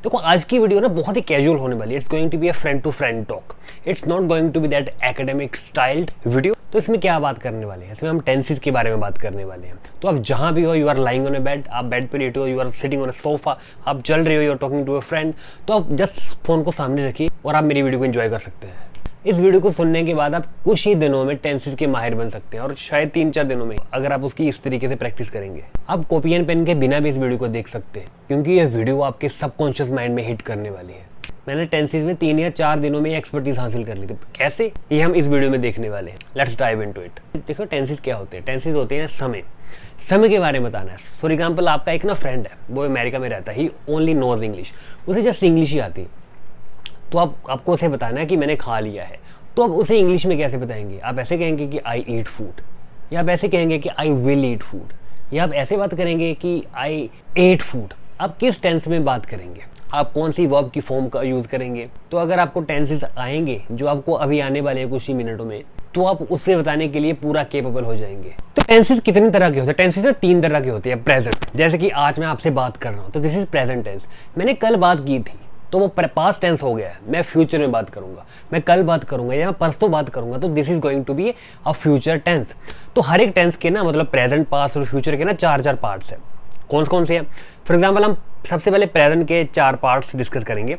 देखो आज की वीडियो ना बहुत ही कैजुअल होने वाली है। It's going to be a friend to friend talk. It's not going to be that academic styled video. तो इसमें क्या बात करने वाले हैं, इसमें हम टेंसेस के बारे में बात करने वाले हैं। तो आप जहां भी हो, you are lying on a bed, आप बेड पे लेटे हो, you are sitting on a sofa, आप चल रहे हो, you are talking to a friend, तो आप जस्ट फोन को सामने रखिए और आप मेरी वीडियो को एंजॉय कर सकते हैं। इस वीडियो को सुनने के बाद आप कुछ ही दिनों में टेंसेस के माहिर बन सकते हैं, और शायद 3-4 दिनों में, अगर आप उसकी इस तरीके से प्रैक्टिस करेंगे। आप कॉपी एंड पेन के बिना भी इस वीडियो को देख सकते हैं, क्योंकि ये वीडियो आपके सबकॉन्शियस माइंड में हिट करने वाली है। मैंने टेंसेस में 3 या 4 दिनों में एक्सपर्टीज हासिल कर ली थी। कैसे, ये हम इस वीडियो में देखने वाले हैं। Let's dive into it. देखो टेंसेस क्या होते हैं। टेंसेस होते हैं समय के बारे में बताना है। फॉर एग्जाम्पल आपका एक ना फ्रेंड है, वो अमेरिका में रहता है, ही ओनली नोज इंग्लिश, उसे जस्ट इंग्लिश ही आती। तो आपको उसे बताना है कि मैंने खा लिया है। तो आप उसे इंग्लिश में कैसे बताएंगे? आप ऐसे कहेंगे कि आई ईट फूड, या आप ऐसे कहेंगे कि आई विल ईट फूड, या आप ऐसे बात करेंगे कि आई एट फूड। आप किस टेंस में बात करेंगे, आप कौन सी वर्ब की फॉर्म का यूज़ करेंगे? तो अगर आपको टेंसेस आएंगे जो आपको अभी आने वाले हैं कुछ ही मिनटों में, तो आप उससे बताने के लिए पूरा केपेबल हो जाएंगे। तो टेंसेस कितने तरह के होते हैं? टेंसेस 3 तरह के होते हैं। प्रेजेंट, जैसे कि आज मैं आपसे बात कर रहा हूँ, तो दिस इज प्रेजेंट टेंस। मैंने कल बात की थी, तो वो पास्ट टेंस हो गया है। मैं फ्यूचर में बात करूंगा, मैं कल बात करूंगा या मैं परसों बात करूंगा, तो this is going to be a future tense. तो हर एक टेंस के ना मतलब प्रेजेंट, पास्ट और फ्यूचर के ना 4-4 पार्ट्स हैं। कौन से हैं? फॉर एग्जाम्पल हम सबसे पहले प्रेजेंट के 4 पार्ट्स डिस्कस करेंगे।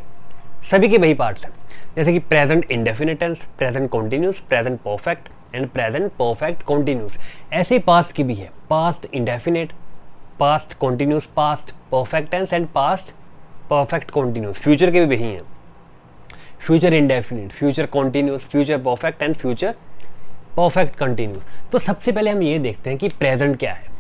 सभी के वही पार्ट्स हैं, जैसे कि present indefinite tense, present continuous, present perfect and present perfect continuous. ऐसे पास्ट की भी है, past indefinite, past continuous, past perfect tense and past perfect continuous. Future के भी वही हैं, future indefinite, future continuous, future perfect and future perfect continuous. तो सबसे पहले हम ये देखते हैं कि प्रेजेंट क्या है।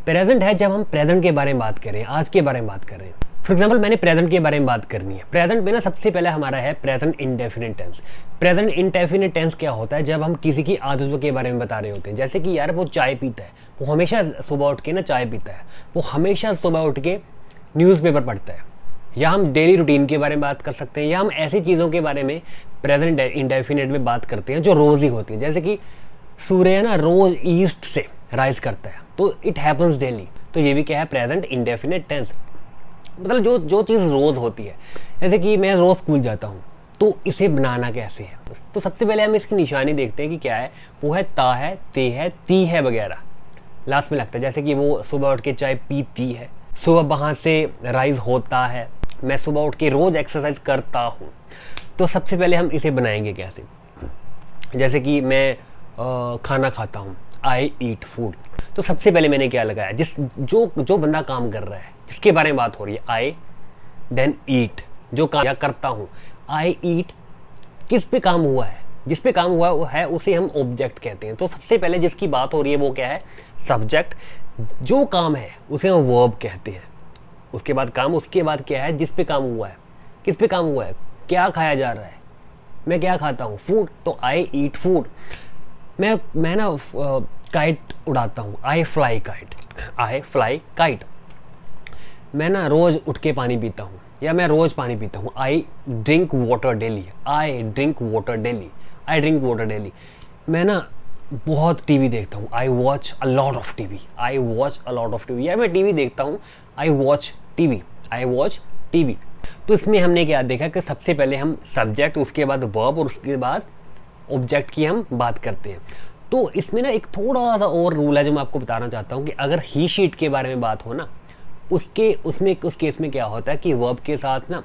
प्रेजेंट है जब हम प्रेजेंट के बारे में बात करें, आज के बारे में बात कर रहे हैं। फॉर एग्जाम्पल मैंने प्रेजेंट के बारे में बात करनी है। प्रेजेंट में ना सबसे पहले हमारा है present indefinite tense. Present indefinite tense क्या होता है? जब हम किसी की आदतों के बारे में बता रहे होते हैं, जैसे कि यार वो चाय पीता है, वो हमेशा सुबह उठ के ना चाय पीता है, वो हमेशा सुबह उठ के न्यूज़पेपर पढ़ता है, या हम डेली रूटीन के बारे में बात कर सकते हैं, या हम ऐसी चीज़ों के बारे में प्रेजेंट इंडेफिनिट में बात करते हैं जो रोज़ ही होती है। जैसे कि सूर्य ना रोज़ ईस्ट से राइज करता है, तो इट हैपन्स डेली। तो ये भी क्या है? Present indefinite tense. मतलब जो चीज़ रोज़ होती है, जैसे कि मैं रोज़ स्कूल जाता हूँ, तो इसे बनाना कैसे है? तो सबसे पहले हम इसकी निशानी देखते हैं कि क्या है। वो है ता है, ते है, ती है वगैरह, लास्ट में लगता है। जैसे कि वो सुबह उठ के चाय पीती है, सुबह वहाँ से राइज होता है, मैं सुबह उठ के रोज़ एक्सरसाइज करता हूँ। तो सबसे पहले हम इसे बनाएंगे कैसे? जैसे कि मैं खाना खाता हूँ, आई ईट फूड। तो सबसे पहले मैंने क्या लगाया, जो बंदा काम कर रहा है, जिसके बारे में बात हो रही है, आई देन ईट, जो काम करता हूँ। आई ईट किस पे काम हुआ है? जिस पे काम हुआ है उसे हम ऑब्जेक्ट कहते हैं। तो सबसे पहले जिसकी बात हो रही है वो क्या है? सब्जेक्ट। जो काम है उसे हम वर्ब कहते हैं। उसके बाद काम, उसके बाद क्या है? जिस पे काम हुआ है। किस पे काम हुआ है? क्या खाया जा रहा है? मैं क्या खाता हूँ? फूड। तो आई ईट फूड। मैं ना काइट उड़ाता हूँ, आई फ्लाई काइट, आई फ्लाई काइट। मैं ना रोज़ उठ के पानी पीता हूँ, या मैं रोज़ पानी पीता हूँ, I drink water daily, I drink water daily, I drink water daily. मैं ना बहुत टीवी देखता हूँ, I watch a lot of TV, I watch a lot of TV. या मैं टीवी देखता हूँ, I watch TV, I watch TV. तो इसमें हमने क्या देखा कि सबसे पहले हम सब्जेक्ट, उसके बाद वर्ब और उसके बाद ऑब्जेक्ट की हम बात करते हैं। तो इसमें ना एक थोड़ा सा और रूल है जो मैं आपको बताना चाहता हूँ कि अगर ही शीट के बारे में बात हो ना, उस केस में क्या होता है कि वर्ब के साथ ना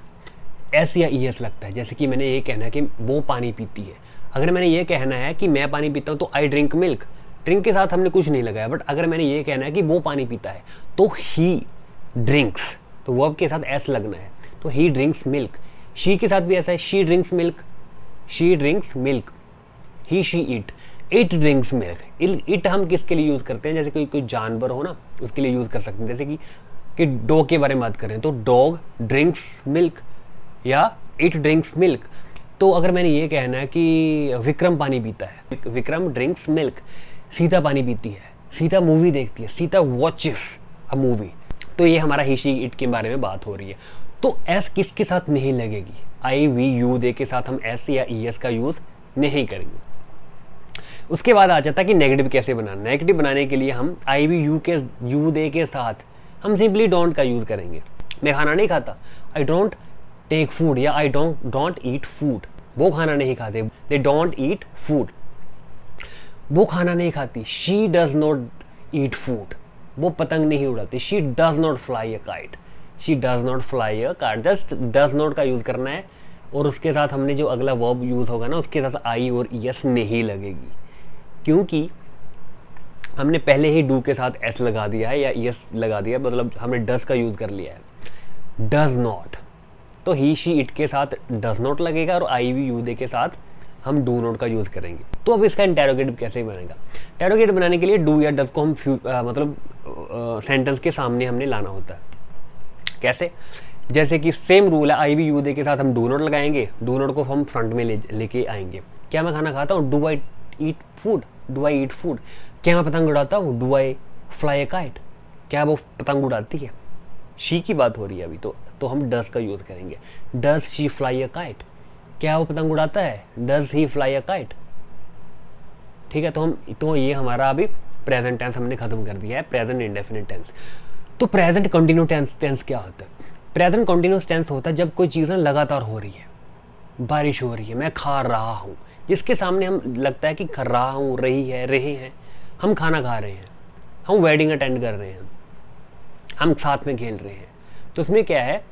एस या ई एस लगता है। जैसे कि मैंने ये कहना है कि वो पानी पीती है। अगर मैंने ये कहना है कि मैं पानी पीता हूँ, तो आई ड्रिंक मिल्क। ड्रिंक के साथ हमने कुछ नहीं लगाया। बट अगर मैंने ये कहना है कि वो पानी पीता है, तो ही ड्रिंक्स, तो वर्ब के साथ एस लगना है, तो ही ड्रिंक्स मिल्क। शी के साथ भी ऐसा है, she drinks milk, she drinks milk. He she eat, it drinks milk. It हम किसके लिए यूज़ करते हैं? जैसे कोई जानवर हो ना, उसके लिए यूज़ कर सकते हैं। जैसे कि डॉग के बारे में बात करें, तो डॉग ड्रिंक्स मिल्क या इट ड्रिंक्स मिल्क। तो अगर मैंने ये कहना है कि विक्रम पानी पीता है, विक्रम ड्रिंक्स मिल्क। सीता पानी पीती है, सीता मूवी देखती है, सीता वॉचेस अ मूवी। तो ये हमारा ही शी इट के बारे में बात हो रही है। तो एस किसके साथ नहीं लगेगी? आई वी यू दे के साथ हम एस या ई एस का यूज़ नहीं करेंगे। उसके बाद आ जाता है कि नेगेटिव कैसे बनाना। नेगेटिव बनाने के लिए हम आई वी यू दे के साथ हम सिंपली डोंट का यूज़ करेंगे। मैं खाना नहीं खाता, आई डोंट टेक फूड या आई डोंट ईट फूड, वो खाना नहीं खाते, दे डोंट ईट फूड, वो खाना नहीं खाती। She does not eat food, वो पतंग नहीं उड़ाती। She does not fly a kite, she does not fly a kite. Just does not का यूज़ करना है और उसके साथ हमने जो अगला वर्ब यूज़ होगा ना उसके साथ आई और एस नहीं लगेगी, क्योंकि हमने पहले ही डू के साथ एस लगा दिया है या एस लगा दिया, मतलब हमने डज का यूज़ कर लिया है। डज नॉट, तो ही शी इट के साथ डज नॉट लगेगा और आई वी यू दे के साथ हम डू नॉट का यूज़ करेंगे। तो अब इसका इंटेरोगेटिव कैसे बनेगा? इंटेरोगेटिव बनाने के लिए डू या डज को हम मतलब सेंटेंस के सामने हमने लाना होता है। कैसे? जैसे कि सेम रूल है, आई वी यू दे के साथ हम डू नॉट लगाएंगे, डू नॉट को हम फ्रंट में लेके आएंगे। क्या मैं खाना खाता हूँ? Do I eat food, do I eat food. क्या मैं पतंग उड़ाता हूँ? Do I fly A kite, क्या वो पतंग उड़ाती है? शी की बात हो रही है अभी, तो हम डज का यूज़ करेंगे। Does she fly a kite, क्या वो पतंग उड़ाता है? Does he fly a kite. ठीक है, तो ये हमारा अभी प्रेजेंट टेंस हमने खत्म कर दिया है, प्रेजेंट इंडेफिनिट टेंस। तो प्रेजेंट कंटिन्यू टेंस क्या होता है? प्रेजेंट कंटिन्यूस टेंस होता है जब कोई चीज़ लगातार हो रही है, बारिश हो रही है, मैं खा रहा हूँ, जिसके सामने हम लगता है कि खा रहा हूँ, रही है, रहे हैं, हम खाना खा रहे हैं, हम वेडिंग अटेंड कर रहे हैं, हम साथ में खेल रहे हैं। तो उसमें क्या है?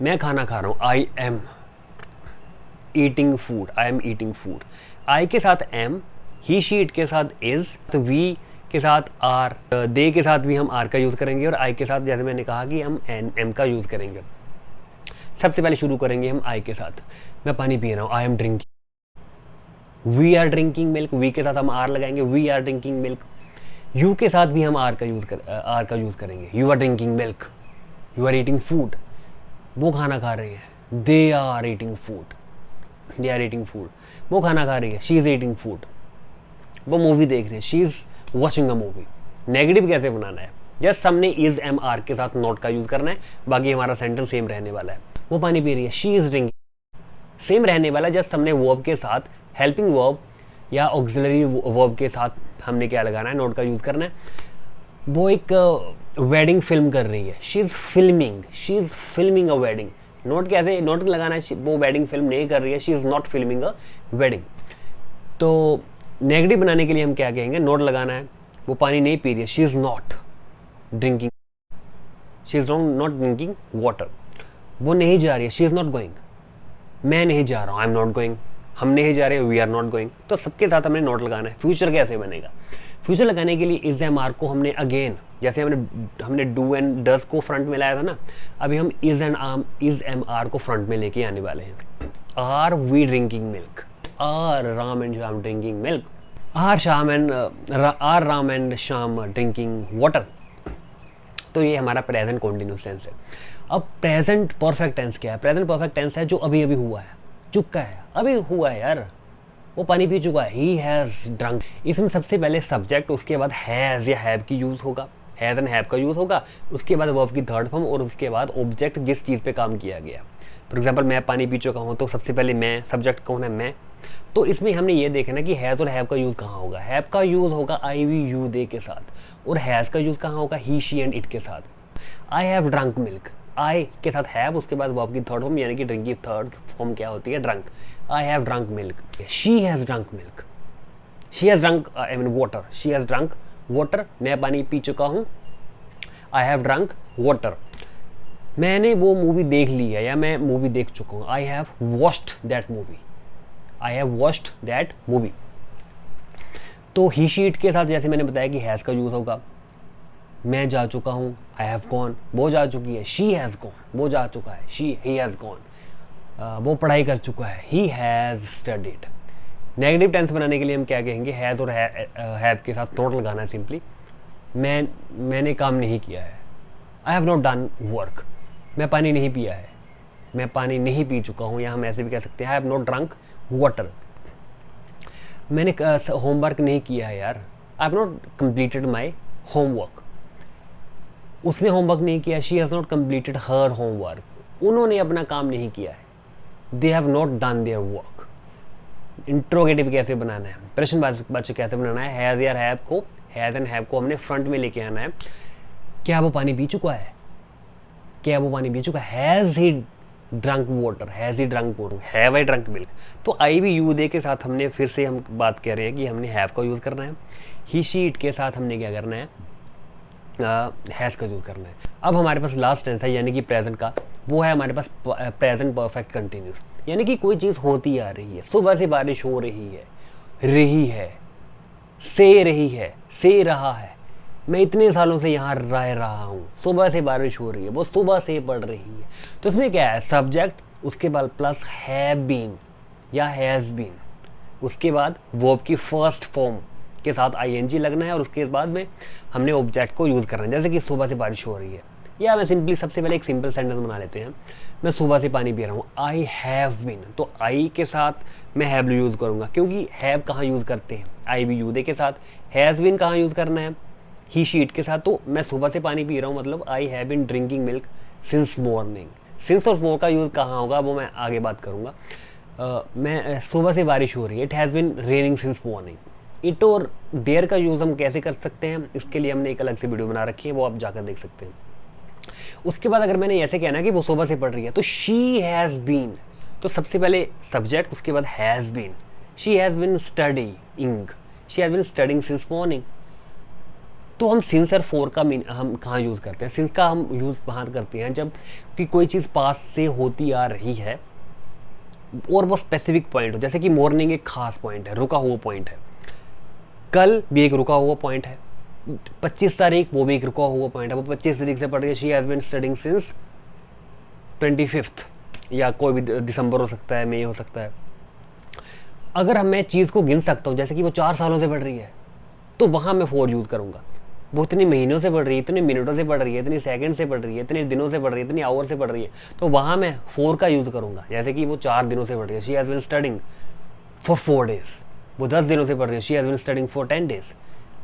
मैं खाना खा रहा हूँ, I am eating food, I am eating food. I के साथ एम, ही शी इट के साथ इज, तो वी के साथ आर, दे के साथ भी हम आर का यूज़ करेंगे और आई के साथ जैसे मैंने कहा कि हम एम का यूज़ करेंगे। सबसे पहले शुरू करेंगे हम आई के साथ। मैं पानी पी रहा हूँ, I am drinking. We are drinking milk, we के साथ हम आर लगाएंगे, we are drinking milk. You के साथ भी हम आर का यूज़ करेंगे, you are drinking milk. You are eating food, वो खाना खा रहे हैं, they are eating food, they are eating food, वो खाना खा रही है, शी इज़ ईटिंग फूड, वो मूवी देख रही है, she is watching a movie. Negative कैसे बनाना है? जस्ट हमने इज एम आर के साथ नॉट का यूज़ करना है, बाकी हमारा सेंटेंस सेम रहने वाला है। वो पानी पी रही है, शी इज़ ड्रिंकिंग, सेम रहने वाला है, जस्ट हमने वर्ब के साथ हेल्पिंग वर्ब या ऑक्सिलरी वर्ब के साथ हमने क्या लगाना है? नॉट का यूज़ करना है। वो एक वेडिंग फिल्म कर रही है, she is filming a wedding. Note कैसे नोट लगाना है? वो वेडिंग फिल्म नहीं कर रही है, she is not filming a wedding. तो नेगेटिव बनाने के लिए हम क्या कहेंगे? नोट लगाना है। वो पानी नहीं पी रही है, she is not drinking, she is not drinking water. वो नहीं जा रही है, शी इज़ नॉट गोइंग, मैं नहीं जा रहा हूँ, आई एम नॉट गोइंग, हम नहीं जा रहे हैं, वी आर नॉट गोइंग। तो सबके साथ हमने नोट लगाना है। फ्यूचर कैसे बनेगा? फ्यूचर लगाने के लिए इज एम आर को हमने अगेन, जैसे हमने डू एंड डज को फ्रंट में लाया था ना, अभी हम इज एम आर को फ्रंट में लेके आने वाले हैं। Are we drinking milk, are Ram and Shyam drinking milk, are Ram and Shyam drinking water. तो ये हमारा प्रेजेंट कॉन्टिन्यूस टेंस है। अब प्रेजेंट परफेक्ट टेंस क्या है? प्रेजेंट परफेक्ट टेंस है जो अभी अभी हुआ है, चुका है, अभी हुआ है यार, वो पानी पी चुका है, ही हैज़ ड्रंक। इसमें सबसे पहले सब्जेक्ट, उसके बाद हैज़ या हैव की यूज़ होगा, हैज़ एंड हैव का यूज़ होगा, उसके बाद वर्ब की थर्ड फॉर्म और उसके बाद ऑब्जेक्ट जिस चीज़ पे काम किया गया। फॉर एग्जांपल मैं पानी पी चुका हूँ, तो सबसे पहले मैं, सब्जेक्ट कौन है? मैं। तो इसमें हमने ये देखना कि हैज़ और हैव का यूज़ कहाँ होगा। हैव का यूज़ होगा आई वी यू दे के साथ और हैज़ का यूज़ कहाँ होगा? ही शी एंड इट के साथ। आई हैव ड्रंक मिल्क, आई के साथ हैव, उसके बाद वर्ब की थर्ड फॉर्म यानी कि ड्रिंक की थर्ड फॉर्म क्या होती है? Drunk. I have drunk milk, she has drunk milk, she has drunk I mean water, she has drunk water. मैं पानी पी चुका हूँ, आई हैव ड्रंक वाटर। मैंने वो मूवी देख ली है या मैं मूवी देख चुका हूँ, I have watched that movie, I have watched that movie. तो ही शी इट के साथ जैसे मैंने बताया कि हैज़ का यूज़ होगा। मैं जा चुका हूँ, आई हैव गॉन, वो जा चुकी है, शी हैज़ गॉन, वो जा चुका है, ही हैज़ गॉन। वो पढ़ाई कर चुका है, he has studied. Negative tense बनाने के लिए हम क्या कहेंगे? हैज़ और हैव के साथ नॉट लगाना है सिंपली। मैंने काम नहीं किया है, I have not done work. मैं पानी नहीं पिया है, मैं पानी नहीं पी चुका हूँ, या हम ऐसे भी कह सकते हैं I have not drunk water. मैंने होमवर्क नहीं किया है यार, I have not completed my homework. उसने होमवर्क नहीं किया, she has not completed her homework. उन्होंने अपना काम नहीं किया है, they have not done their work. Interrogative कैसे बनाना है? प्रश्नवाचक कैसे बनाना है? हैज़ या हैव को, हैज़ एंड हैव को हमने फ्रंट में लेके आना है। क्या वो पानी पी चुका है? क्या वो पानी पी चुका है? Has he drunk water, has he drunk water, have I drunk milk. तो आई भी यू दे के साथ हमने फिर से हम बात कर रहे हैं कि हमने हैव का यूज़ करना है। ही शी इट के साथ हमने क्या करना है, हैज़ का यूज़ करना है। अब हमारे पास लास्ट टेंस है यानी कि प्रेजेंट का, वो है हमारे पास प्रेजेंट परफेक्ट कंटिन्यूस, यानी कि कोई चीज़ होती आ रही है, सुबह से बारिश हो रही है, से रही है, से रहा है, मैं इतने सालों से यहाँ रह रहा हूँ, सुबह से बारिश हो रही है, वो सुबह से पड़ रही है। तो इसमें क्या है, सब्जेक्ट, उसके बाद प्लस हैव बीन या हैज़ बीन, उसके बाद वर्ब की फर्स्ट फॉर्म के साथ आईएनजी लगना है और उसके बाद में हमने ऑब्जेक्ट को यूज़ करना है। जैसे कि सुबह से बारिश हो रही है, या मैं सिंपली सबसे पहले एक सिंपल सेंटेंस बना लेते हैं, मैं सुबह से पानी पी रहा हूँ, आई हैव बीन। तो आई के साथ मैं हैव यूज़ करूँगा, क्योंकि हैव कहाँ यूज़ करते हैं, आई भी यू दे के साथ। हैज़ बीन कहाँ यूज़ करना है, ही शीट के साथ। तो मैं सुबह से पानी पी रहा हूँ, मतलब I have been drinking milk since morning. Since और फोर का यूज़ कहाँ होगा वो मैं आगे बात करूँगा। मैं सुबह से बारिश हो रही है, it has been raining since morning. It और देयर का यूज़ हम कैसे कर सकते हैं, इसके लिए हमने एक अलग से वीडियो बना रखी है, वो आप जाकर देख सकते हैं। उसके बाद अगर मैंने ऐसे कहना है कि वो सुबह से पढ़ रही है, तो शी हैज़ बीन, तो सबसे पहले सब्जेक्ट, उसके बाद has been. She has been studying, she has been studying since morning. तो हम सिंस और फोर का हम कहाँ यूज़ करते हैं, सिंस का हम यूज़ वहाँ करते हैं जब कि कोई चीज़ पास से होती आ रही है और वो स्पेसिफिक पॉइंट हो, जैसे कि मॉर्निंग एक खास पॉइंट है, रुका हुआ पॉइंट है, कल भी एक रुका हुआ पॉइंट है, 25 तारीख वो भी एक रुका हुआ पॉइंट है, वो 25 तारीख से पढ़ रही है, she has been studying since 25th, या कोई भी दिसंबर हो सकता है, मई हो सकता है। अगर मैं चीज़ को गिन सकता हूँ, जैसे कि वो 4 सालों से पढ़ रही है, तो वहाँ मैं फोर यूज़ करूँगा। वो इतने महीनों से पढ़ रही है, इतने मिनटों से पढ़ रही है, इतनी सेकंड से पढ़ रही है, इतने दिनों से पढ़ रही है, इतनी आवर से पढ़ रही है, तो वहाँ मैं फोर का यूज़ करूँगा। जैसे कि वो 4 दिनों से पढ़ रही है, she has been studying for 4 days। वो 10 दिनों से पढ़ रही है, she has been studying for 10 days।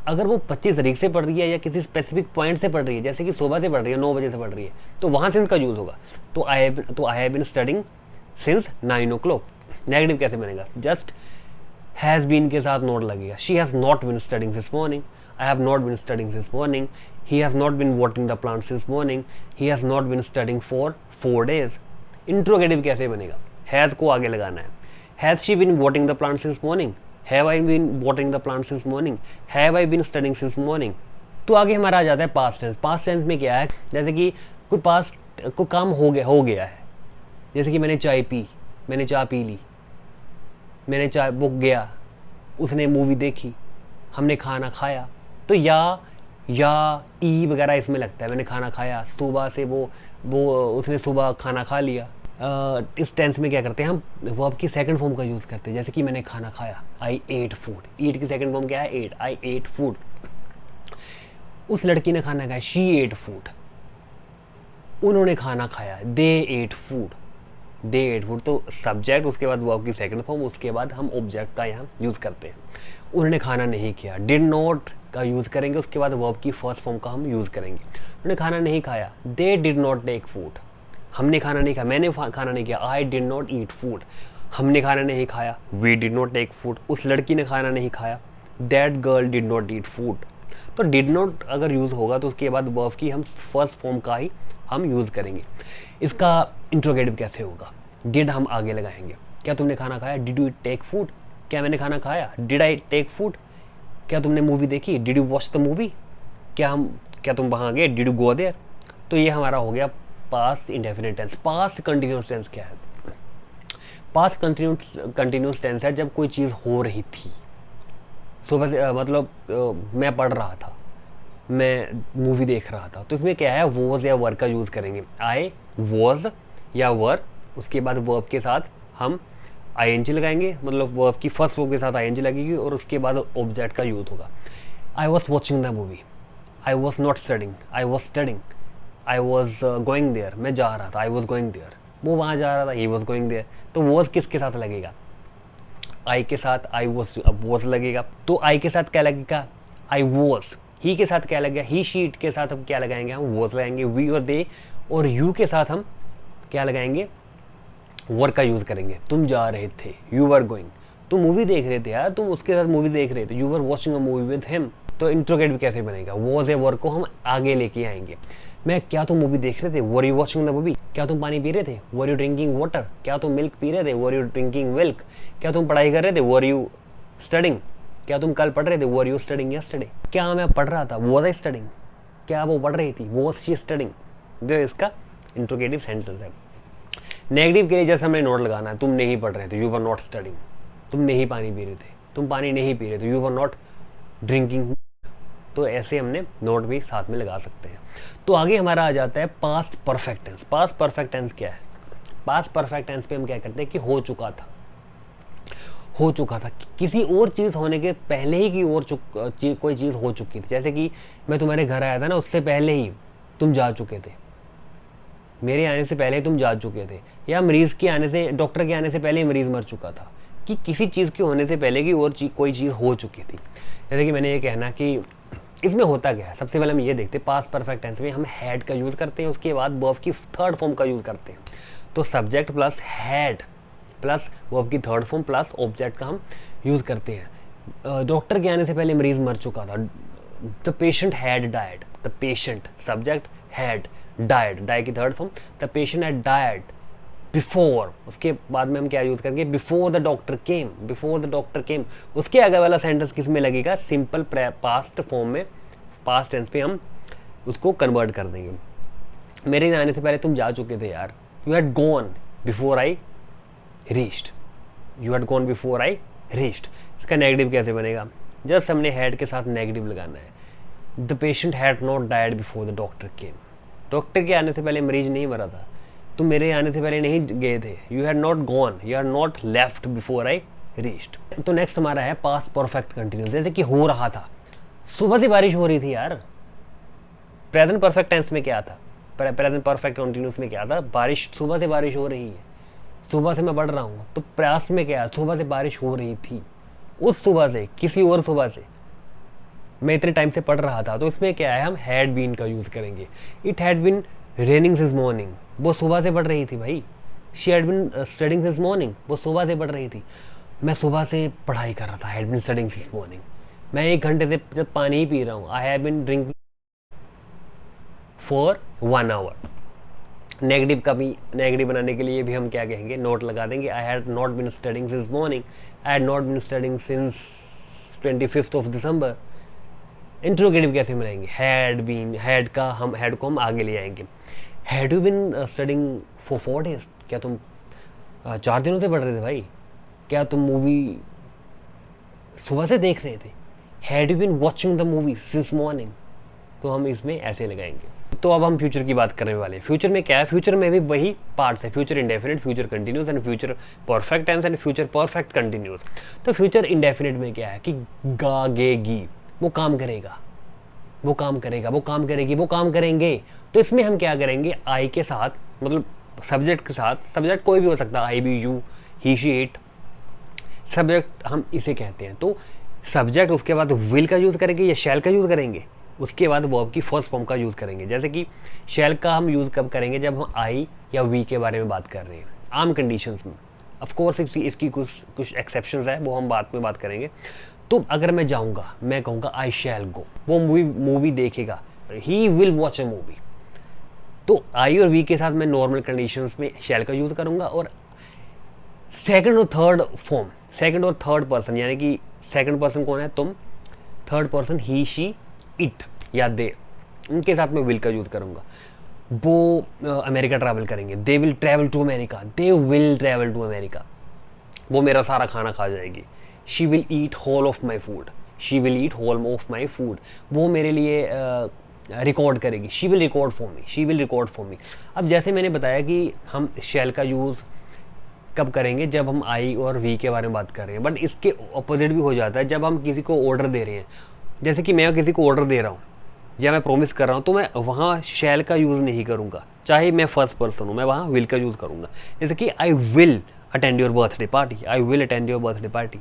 अगर वो 25 तारीख से पढ़ रही है या किसी स्पेसिफिक पॉइंट से पढ़ रही है, जैसे कि सुबह से पढ़ रही है, 9 बजे से पढ़ रही है, तो वहाँ सिंस का यूज़ होगा। तो I have been studying since 9 o'clock। Negative कैसे बनेगा, जस्ट हैज़ बीन के साथ नोट लगेगा। She has not been studying since morning, I have not been studying since morning, he has not been watering the plant since morning, he has not been studying for 4 days। Interrogative कैसे बनेगा, has को आगे लगाना है, has she been watering the plant since morning, have I been watering the plant since morning, have I been studying since morning। तो आगे हमारा आ जाता है पास्ट टेंस। पास्ट टेंस में क्या है, जैसे कि कोई काम हो गया है, जैसे कि मैंने चाय पी, मैंने चाय पी ली, मैंने चाय वो गया, उसने मूवी देखी, हमने खाना खाया। तो या ई वगैरह इसमें लगता है, मैंने खाना खाया, सुबह से वो उसने सुबह खाना खा लिया। इस टेंस में क्या करते हैं हम, वर्ब की सेकंड फॉर्म का यूज़ करते हैं, जैसे कि मैंने खाना खाया, आई एट फूड। ईट की सेकंड फॉर्म क्या है, एट, आई एट फूड। उस लड़की ने खाना खाया, शी एट फूड। उन्होंने खाना खाया, दे एट फूड, दे एट फूड। तो सब्जेक्ट, उसके बाद वर्ब की सेकंड फॉर्म, उसके बाद हम ऑब्जेक्ट का यहाँ यूज़ करते हैं। उन्होंने खाना नहीं किया, डिड नॉट का यूज़ करेंगे, उसके बाद वर्ब की फर्स्ट फॉर्म का हम यूज़ करेंगे। उन्होंने खाना नहीं खाया, they did not take food. हमने खाना नहीं खाया, मैंने खाना नहीं किया, I did not eat food. हमने खाना नहीं खाया, we did not take food. उस लड़की ने खाना नहीं खाया, that girl did not eat food. तो डिड नॉट अगर यूज़ होगा तो उसके बाद वर्ब की हम फर्स्ट फॉर्म का ही हम यूज़ करेंगे। इसका इंट्रोगेटिव कैसे होगा, डिड हम आगे लगाएंगे, क्या तुमने खाना खाया, डिड यू टेक फूड, क्या मैंने खाना खाया, डिड आई टेक फूड। क्या तुमने मूवी देखी, did you watch the movie, क्या तुम वहाँ गए, डिड यू गो देयर। तो ये हमारा हो गया past indefinite tense. Past continuous tense क्या है, पास्ट कंटिन्यूस टेंस है जब कोई चीज़ हो रही थी, सुबह से मतलब मैं पढ़ रहा था, मैं मूवी देख रहा था। तो इसमें क्या है, वॉज या वर का यूज़ करेंगे, आई वॉज या वर, उसके बाद वर्ब के साथ हम आईएनजी लगाएंगे, मतलब वर्ब की फर्स्ट वर्ब के साथ आईएनजी लगेगी और उसके बाद ऑब्जेक्ट का यूज़ होगा। I was watching the movie, I was not studying, I was studying, I was going there, मैं जा रहा था, आई वॉज गोइंग देयर, वो वहाँ जा रहा था, ही वॉज गोइंग देयर। तो वॉज किसके साथ लगेगा, आई के साथ आई वॉज लगेगा। तो आई के साथ क्या लगेगा, आई वॉज। ही के साथ क्या लगेगा, ही शीट के साथ हम क्या लगाएंगे, हम वॉज लगाएंगे। वी और दे और यू के साथ हम क्या लगाएंगे, वर का यूज़ करेंगे। तुम जा रहे थे, यू वर गोइंग, तुम मूवी देख रहे थे यार, तुम उसके साथ मूवी देख रहे थे, you were watching a movie with him. तो इंट्रोगेटिव कैसे बनेगा, वॉज ए वर को हम आगे लेके आएंगे। मैं क्या तुम मूवी देख रहे थे, were you watching the movie, क्या तुम पानी पी रहे थे, वर यू ड्रिंकिंग वाटर, क्या तुम मिल्क पी रहे थे, वर यू ड्रिंकिंग मिल्क, क्या तुम पढ़ाई कर रहे थे, वर यू स्टडिंग, क्या तुम कल पढ़ रहे थे, वर यू स्टडिंग यस्टरडे, क्या मैं पढ़ रहा था, वॉज आई स्टडिंग, क्या वो पढ़ रही थी, वॉज शी स्टडिंग, जो इसका इंट्रोगेटिव सेंटेंस है। नेगेटिव के लिए जैसे हमें नोट लगाना है, तुम नहीं पढ़ रहे थे, यू वर नॉट स्टडिंग, तुम नहीं पानी पी रहे थे, तुम पानी नहीं पी रहे थे, यू वर नॉट ड्रिंकिंग, तो ऐसे हमने नोट भी साथ में लगा सकते हैं। तो आगे हमारा आ जाता है past perfect tense. Past perfect tense क्या है? पास्ट परफेक्ट टेंस पे हम क्या करते हैं कि हो चुका था, हो चुका था, किसी और चीज़ होने के पहले ही की और कोई चीज़ हो चुकी थी। जैसे कि मैं तुम्हारे घर आया था ना, उससे पहले ही तुम जा चुके थे, मेरे आने से पहले ही तुम जा चुके थे, या मरीज़ के आने से, डॉक्टर के आने से पहले ही मरीज़ मर चुका था, कि किसी चीज़ के होने से पहले की और कोई चीज़ हो चुकी थी। जैसे कि मैंने ये कहना कि इसमें होता क्या है, सबसे पहले हम ये देखते हैं पास्ट परफेक्ट टेंस में हम हैड का यूज़ करते हैं, उसके बाद वर्ब की थर्ड फॉर्म का यूज़ करते हैं। तो subject plus had plus verb की थर्ड फॉर्म प्लस ऑब्जेक्ट का हम यूज़ करते हैं। डॉक्टर के आने से पहले मरीज़ मर चुका था, the patient had died, the patient subject had died, die की third form, the patient had died before, उसके बाद में हम क्या यूज़ करेंगे, before the doctor came, before the doctor came. उसके आगे वाला सेंटेंस किस में लगेगा, सिंपल पास्ट फॉर्म में, पास्ट टेंस पे हम उसको कन्वर्ट कर देंगे। मेरे आने से पहले तुम जा चुके थे यार, you had gone before I reached, you had gone before I reached. इसका नेगेटिव कैसे बनेगा, जस्ट हमने हैड के साथ नेगेटिव लगाना है। The patient had not died before the doctor came, doctor के आने से पहले मरीज नहीं मरा था, तुम मेरे आने से पहले नहीं गए थे, you had not gone, you had not left before I reached. तो नेक्स्ट हमारा है पास्ट परफेक्ट कंटिन्यूस, जैसे कि हो रहा था, सुबह से बारिश हो रही थी यार। प्रेजेंट परफेक्ट टेंस में क्या था, प्रेजेंट परफेक्ट कंटिन्यूस में क्या था, बारिश, सुबह से बारिश हो रही है, सुबह से मैं पढ़ रहा हूँ। तो पास्ट में क्या है, सुबह से बारिश हो रही थी, उस सुबह से, किसी और सुबह से, मैं इतने टाइम से पढ़ रहा था। तो इसमें क्या है, हम हैड बीन का यूज़ करेंगे। It had been raining since morning, वो सुबह से पढ़ रही थी भाई। She had been studying since morning, वो सुबह से पढ़ रही थी। मैं सुबह से पढ़ाई कर रहा था, had been studying since morning. मैं 1 घंटे से जब पानी ही पी रहा हूँ, I have been drinking for 1 hour. Negative का भी, नेगेटिव बनाने के लिए भी हम क्या कहेंगे, नोट लगा देंगे। I had not been studying since morning, I had not been studying since 25th of December. Interrogative कैसे बनाएंगे, हैड बीन, हैड का हम, हैड को हम आगे ले आएंगे। Had you been studying for 4 days, क्या तुम 4 दिनों से पढ़ रहे थे भाई, क्या तुम मूवी सुबह से देख रहे थे। Had you been watching the movie since morning, तो हम इसमें ऐसे लगाएंगे। तो अब हम फ्यूचर की बात करने वाले हैं। फ्यूचर में क्या है, फ्यूचर में भी वही पार्ट्स है, future indefinite, future continuous and future perfect tense and future perfect continuous. तो फ्यूचर इंडेफिनिट में क्या है कि गागेगी, वो काम करेगा, वो काम करेगा, वो काम करेगी, वो काम करेंगे। तो इसमें हम क्या करेंगे, आई के साथ, मतलब सब्जेक्ट के साथ, सब्जेक्ट कोई भी हो सकता है, I we you he she it, subject हम इसे कहते हैं। तो सब्जेक्ट, उसके बाद विल का यूज़ करेंगे या शैल का यूज़ करेंगे, उसके बाद वर्ब की फर्स्ट फॉर्म का यूज़ करेंगे। जैसे कि शैल का हम यूज़ कब करेंगे, जब हम आई या वी के बारे में बात कर रहे हैं आम कंडीशंस में। ऑफ कोर्स इसकी कुछ एक्सेप्शंस है, वो हम बाद में बात करेंगे। तो अगर मैं जाऊंगा, मैं कहूँगा आई शैल गो, वो मूवी देखेगा, he will watch A movie. तो आई और वी के साथ मैं नॉर्मल कंडीशंस में शैल का यूज़ करूँगा। और सेकंड और थर्ड फॉर्म, सेकंड और थर्ड पर्सन, यानी कि सेकंड पर्सन कौन है, तुम, third person he she it या दे, उनके साथ मैं विल का यूज़ करूँगा। वो अमेरिका ट्रैवल करेंगे, they will travel to America, they will travel to America, वो मेरा सारा खाना खा जाएगी। She will eat whole of my food, she will eat whole of my food, वो मेरे लिए रिकॉर्ड करेगी, she will record for me, she will record for me. अब जैसे मैंने बताया कि हम शैल का यूज़ कब करेंगे, जब हम आई और वी के बारे में बात कर रहे हैं। बट इसके ऑपोजिट भी हो जाता है, जब हम किसी को ऑर्डर दे रहे हैं। जैसे कि मैं किसी को ऑर्डर दे रहा हूँ या मैं प्रॉमिस कर रहा हूँ, तो मैं वहाँ शैल का यूज़ नहीं करूँगा, चाहे मैं फर्स्ट पर्सन हूँ, मैं वहाँ विल का यूज़ करूँगा। जैसे कि I will attend your birthday party, I will attend your birthday party.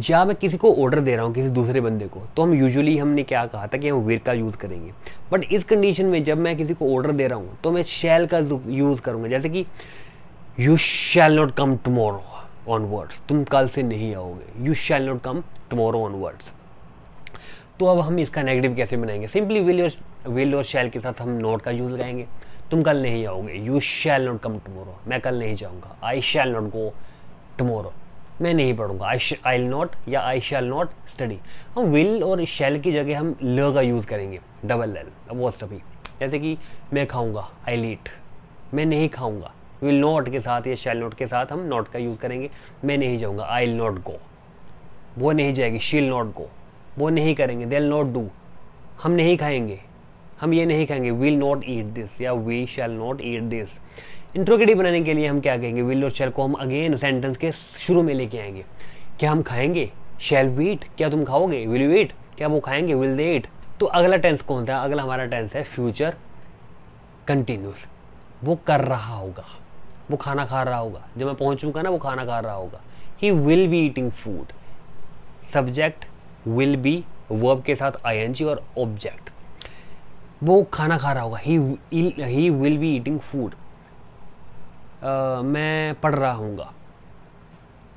या मैं किसी को ऑर्डर दे रहा हूँ, किसी दूसरे बंदे को, तो हम यूजुअली, हमने क्या कहा था कि हम विल का यूज़ करेंगे। बट इस कंडीशन में जब मैं किसी को ऑर्डर दे रहा हूँ, तो मैं शैल का यूज़ करूँगा। जैसे कि you shall not come tomorrow onwards, तुम कल से नहीं आओगे, you shall not come tomorrow onwards. तो अब हम इसका नेगेटिव कैसे बनाएंगे, सिंपली विल और विल और शैल के साथ हम नॉट का यूज़ लगाएंगे। तुम कल नहीं आओगे, you shall not come tomorrow, मैं कल नहीं जाऊँगा, आई शैल नॉट गो टुमारो, मैं नहीं पढ़ूंगा, आई विल नॉट या आई शैल नॉट स्टडी। हम विल और शैल की जगह हम ल का यूज़ करेंगे, डबल एल अपोस्ट्रोफी। जैसे कि मैं खाऊंगा, आई लीट, मैं नहीं खाऊंगा, विल नॉट के साथ या शैल नॉट के साथ हम नॉट का यूज़ करेंगे। मैं नहीं जाऊंगा, आई विल नॉट गो, वो नहीं जाएगी, शी विल नॉट गो, वो नहीं करेंगे, दे विल नॉट डू, हम नहीं खाएंगे, हम ये नहीं खाएंगे, विल नॉट ईट दिस या we shall not eat this. Interrogative बनाने के लिए हम क्या कहेंगे, विल और शैल को हम अगेन सेंटेंस के शुरू में लेके आएंगे। क्या हम खाएंगे, शैल वी ईट, क्या तुम खाओगे, विल यू ईट, क्या वो खाएंगे, विल दे ईट। तो अगला टेंस कौन सा है, अगला हमारा टेंस है फ्यूचर कंटिन्यूस। वो कर रहा होगा, वो खाना खा रहा होगा, जब मैं पहुंचूंगा ना वो खाना खा रहा होगा। He will be eating food, subject will be, verb के साथ आईएनजी और ऑब्जेक्ट, वो खाना खा रहा होगा, he will be eating food. मैं पढ़ रहा हूँगा,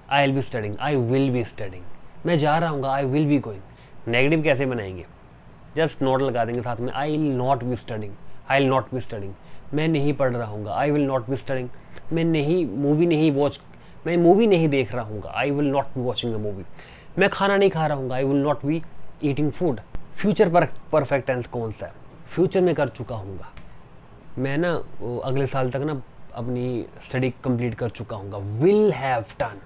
I will be studying, I will be studying. मैं जा रहा हूँगा, I will be going. Negative कैसे बनाएंगे, जस्ट नॉट लगा देंगे साथ में, I will not be studying, I will not be studying. मैं नहीं पढ़ रहा हूँगा, I will not be studying. मैं मूवी नहीं देख रहा हूँगा, I will not be watching a movie. मैं खाना नहीं खा रहा हूँगा, I will not be eating food. Future perfect tense कौन सा है, फ्यूचर में कर चुका हूँगा, मैं ना अगले साल तक ना अपनी स्टडी कंप्लीट कर चुका हूँगा। Will have done,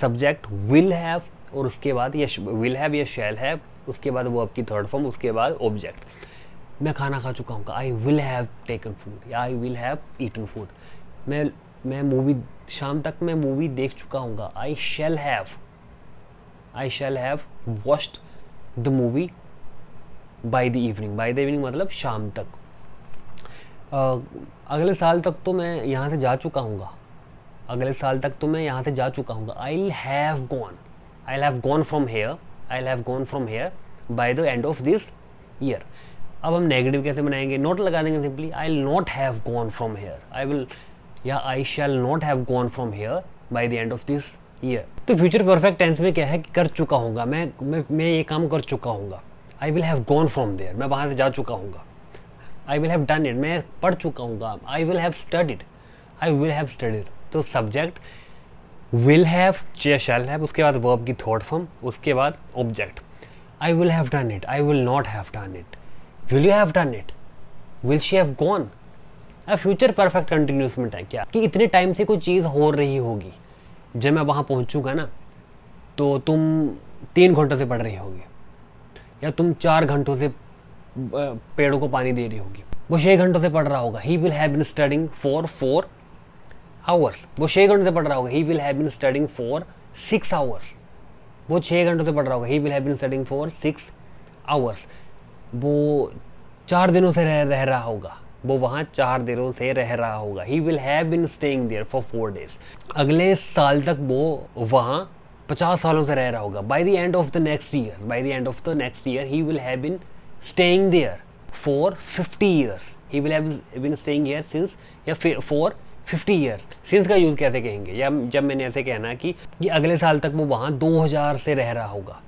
subject will have और उसके बाद या विल हैव या शैल हैव, उसके बाद वर्ब की थर्ड फॉर्म, उसके बाद ऑब्जेक्ट। मैं खाना खा चुका हूँ, I will have taken food या I will have eaten food. मैं मूवी शाम तक मैं मूवी देख चुका हूँ, I shall have watched the movie by the evening. By the evening मतलब शाम तक। अगले साल तक तो मैं यहाँ से जा चुका हूँ, अगले साल तक तो मैं यहाँ से जा चुका हूँ। I will have gone from here bye the end of this year. अब हम नेगेटिव कैसे बनाएंगे, नॉट लगा देंगे simply, I will not have gone from here, I shall not have gone from here bye the end of this year. तो future perfect tense में क्या है कि कर चुका हूँ, मैं ये काम कर चुका हूँ। I will have gone from there, मैं वहाँ से जा चुका हूँ। I will have done it, मैं पढ़ चुका हूँ। आई विल हैव स्टडीड, तो सब्जेक्ट विल हैव या शैल हैव, उसके बाद वर्ब की थर्ड फॉर्म, उसके बाद object. I will have done it, I will not have done it, will you have done it, will she have gone. अब future perfect continuous में क्या कि इतने टाइम से कोई चीज़ हो रही होगी, जब मैं वहाँ पहुँचूँगा ना तो तुम 3 घंटों से पढ़ रही होगी या तुम 4 घंटों से पेड़ों को पानी दे रही होगी, वो 6 घंटों से पढ़ रहा होगा। He will have been studying for 4 hours, वो 6 घंटों से पढ़ रहा होगा। He will have been studying for 6 hours, वो 6 घंटों से पढ़ रहा होगा। He will have been studying for 6 hours, वो 4 दिनों से रह रहा होगा, वो वहाँ 4 दिनों से रह रहा होगा। He will have been staying there for 4 days, अगले साल तक वो वहाँ 50 सालों से रह रहा होगा। By the end of the next year he will have been staying there for 50 years, he will have been staying here since या फॉर 50 years। सिंस का यूज़ कैसे कहेंगे, या जब मैंने ऐसे कहना कि अगले साल तक वो वहाँ 2000 से रह रहा होगा।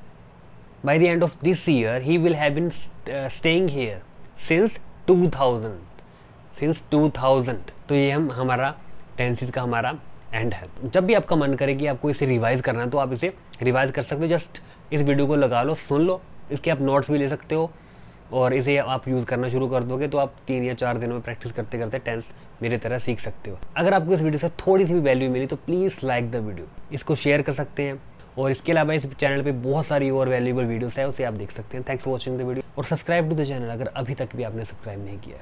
By the end of this year he will have been staying here since 2000। तो ये हमारा टेंसेस का हमारा एंड है। जब भी आपका मन करे कि आपको इसे रिवाइज करना है तो आप इसे रिवाइज कर सकते हो। जस्ट इस वीडियो को लगा लो, सुन लो, इसके आप नोट्स भी ले सकते हो और इसे आप यूज़ करना शुरू कर दोगे तो आप 3 या 4 दिनों में प्रैक्टिस करते करते टेंस मेरी तरह सीख सकते हो। अगर आपको इस वीडियो से थोड़ी सी भी वैल्यू मिली तो प्लीज़ लाइक द वीडियो, इसको शेयर कर सकते हैं। और इसके अलावा इस चैनल पे बहुत सारी और वैल्यूएबल वीडियोस है, उसे आप देख सकते हैं। Thanks for watching the video और सब्सक्राइब टू द चैनल अगर अभी तक भी आपने सब्सक्राइब नहीं किया है।